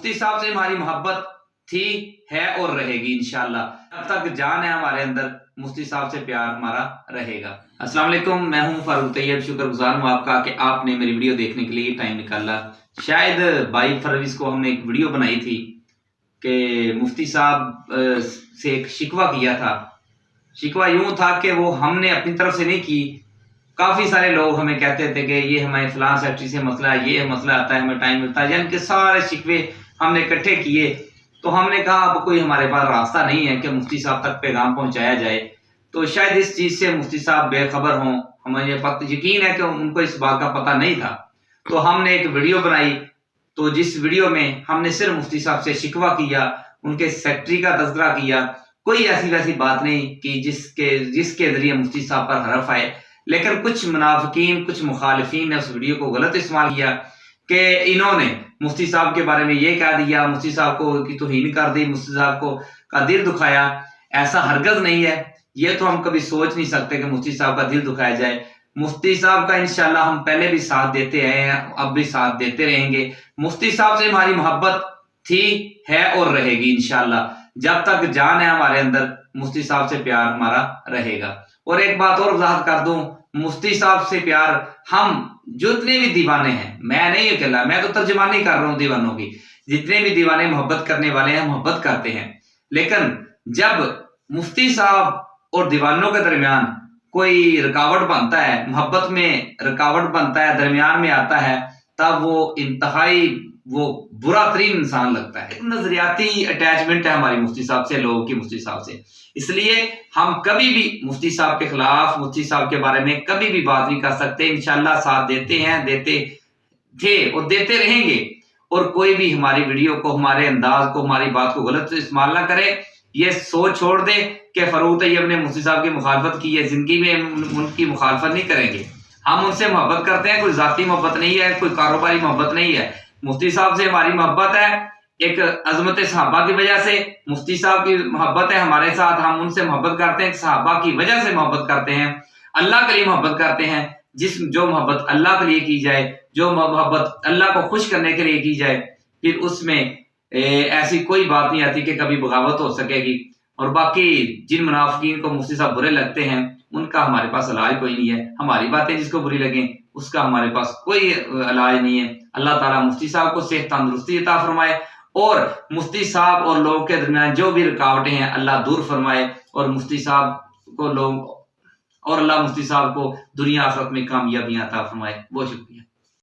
मुफ्ती साहब से हमारी मोहब्बत थी, है और रहेगी इंशाल्लाह। जब तक जान है हमारे अंदर, मुफ्ती साहब से प्यार हमारा रहेगा। अस्सलाम वालेकुम, मैं हूं फारूक तैयब। शुक्रगुजार हूं आपका कि आपने मेरी वीडियो देखने के लिए टाइम निकाला। शायद 22 फरवरी को हमने एक वीडियो बनाई थी कि मुफ्ती साहब से एक शिकवा किया था। शिकवा यूं था कि वो हमने अपनी तरफ से नहीं की। काफ़ी सारे लोग हमें कहते थे कि ये हमारे फलां सेक्रेटरी से मसला है, ये मसला आता है, हमें टाइम मिलता है, यानी कि सारे शिकवे हमने इकट्ठे किए। तो हमने कहा अब कोई हमारे पास रास्ता नहीं है कि मुफ्ती साहब तक पैगाम पहुंचाया जाए। तो शायद इस चीज़ से मुफ्ती साहब बेखबर हों, हमें ये पक्का यकीन है कि उनको इस बात का पता नहीं था। तो हमने एक वीडियो बनाई, तो जिस वीडियो में हमने सिर्फ मुफ्ती साहब से शिकवा किया, उनके सेक्रेटरी का तज़किरा किया। कोई ऐसी वैसी बात नहीं कि जिसके जरिए मुफ्ती साहब पर हरफ आए, लेकिन कुछ मुनाफिकीन, कुछ मुखालिफिन ने उस वीडियो को गलत इस्तेमाल किया कि इन्होंने मुफ्ती साहब के बारे में ये कह दिया, मुफ्ती साहब को की तौहीन कर दी, मुफ्ती साहब को का दिल दुखाया। ऐसा हरगज नहीं है, ये तो हम कभी सोच नहीं सकते कि मुफ्ती साहब का दिल दुखाया जाए। मुफ्ती साहब का इंशाल्लाह हम पहले भी साथ देते आए हैं, अब भी साथ देते रहेंगे। मुफ्ती साहब से हमारी मोहब्बत थी, है और रहेगी इंशाल्लाह। जब तक जान है हमारे अंदर, मुफ्ती साहब से प्यार हमारा रहेगा। और एक बात और वजाहत कर दूं, मुफ्ती साहब से प्यार हम जितने भी दीवाने हैं, मैं नहीं अकेला, मैं तो तर्जुमानी कर रहा हूँ दीवानों की, जितने भी दीवाने मोहब्बत करने वाले हैं मोहब्बत करते हैं। लेकिन जब मुफ्ती साहब और दीवानों के दरमियान कोई रुकावट बनता है, मोहब्बत में रुकावट बनता है, दरमियान में आता है, तब वो इंतहाई बुरा तरीन इंसान लगता है। नजरियाती अटैचमेंट है हमारी मुफ्ती साहब से, लोगों की मुफ्ती साहब से। इसलिए हम कभी भी मुफ्ती साहब के खिलाफ, मुफ्ती साहब के बारे में कभी भी बात नहीं कर सकते। इंशाल्लाह साथ देते हैं, देते थे और देते रहेंगे। और कोई भी हमारी वीडियो को, हमारे अंदाज को, हमारी बात को गलत इस्तेमाल ना करे। ये सोच छोड़ दे कि फारूक तैयब ने मुफ्ती साहब की मुखालफत की है, जिंदगी में उनकी मुखालफत नहीं करेंगे। हम उनसे मोहब्बत करते हैं, कोई जाती मोहब्बत नहीं है, कोई कारोबारी मोहब्बत नहीं है। मुफ्ती साहब से हमारी मोहब्बत है एक अजमत सहाबा की वजह से। मुफ्ती साहब की मोहब्बत है हमारे साथ, हम उनसे मोहब्बत करते हैं, सहाबा की वजह से मोहब्बत करते हैं, अल्लाह के लिए मोहब्बत करते हैं। जो मोहब्बत अल्लाह के लिए की जाए, जो मोहब्बत अल्लाह को खुश करने के लिए की जाए, फिर उसमें ऐसी कोई बात नहीं आती कि कभी बगावत हो सकेगी। और बाकी जिन मुनाफिकीन को मुफ्ती साहब बुरे लगते हैं, उनका हमारे पास इलाज कोई नहीं है। हमारी बातें जिसको बुरी लगे, उसका हमारे पास कोई इलाज नहीं है। अल्लाह ताला मुफ्ती साहब को सेहत तंदुरुस्ती अता फरमाए, और मुफ्ती साहब और लोगों के दरमियान जो भी रुकावटें हैं अल्लाह दूर फरमाए, और मुफ्ती साहब को लोग और अल्लाह मुफ्ती साहब को दुनिया आखिरत में कामयाबियां अता फरमाए। बहुत शुक्रिया।